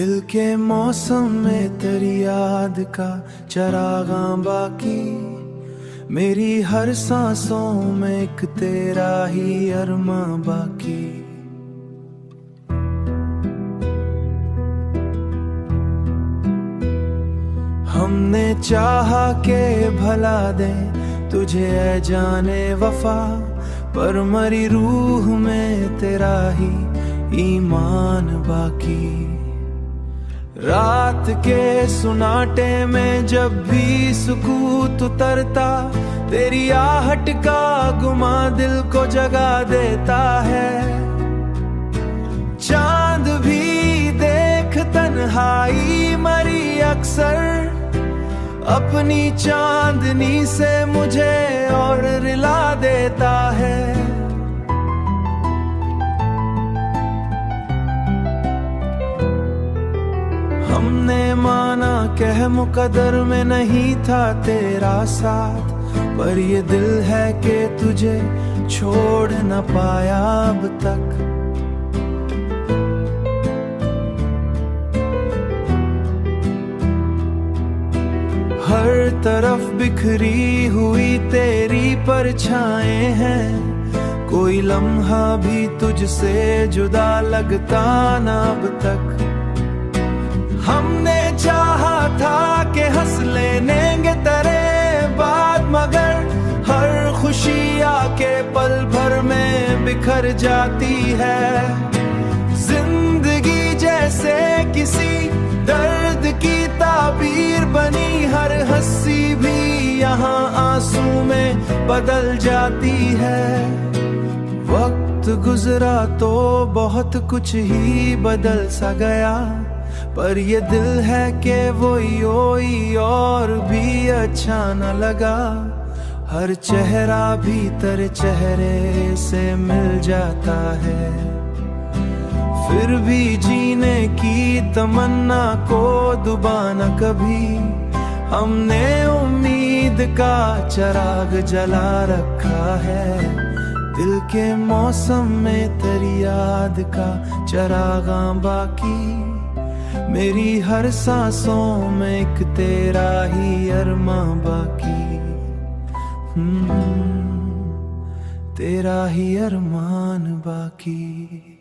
दिल के मौसम में तेरी याद का चरागा बाकी, मेरी हर सांसों में एक तेरा ही अरमा बाकी। हमने चाहा के भला दे तुझे ऐ जाने वफा, पर मरी रूह में तेरा ही ईमान बाकी। रात के सुनाटे में जब भी सुकूत उतरता, तेरी आहट का गुमा दिल को जगा देता है। चांद भी देख तन्हाई मरी अक्सर, अपनी चांदनी से मुझे और रिला देता है। हमने माना कह मुकद्दर में नहीं था तेरा साथ, पर ये दिल है कि तुझे छोड़ न पाया अब तक। हर तरफ बिखरी हुई तेरी परछाएं हैं, कोई लम्हा भी तुझसे जुदा लगता न अब तक। हमने चाहा था कि हंस लेंगे तेरे बाद, मगर हर खुशी आके पल भर में बिखर जाती है। जिंदगी जैसे किसी दर्द की ताबीर बनी, हर हंसी भी यहाँ आंसू में बदल जाती है। वक्त गुजरा तो बहुत कुछ ही बदल सा गया, पर ये दिल है कि वही और भी अच्छा न लगा। हर चेहरा भी तेरे चेहरे से मिल जाता है, फिर भी जीने की तमन्ना को दुबा न कभी। हमने उम्मीद का चिराग जला रखा है, दिल के मौसम में तेरी याद का चरागा बाकी। मेरी हर सांसों में एक तेरा ही अरमा बाकी। तेरा ही अरमान बाकी।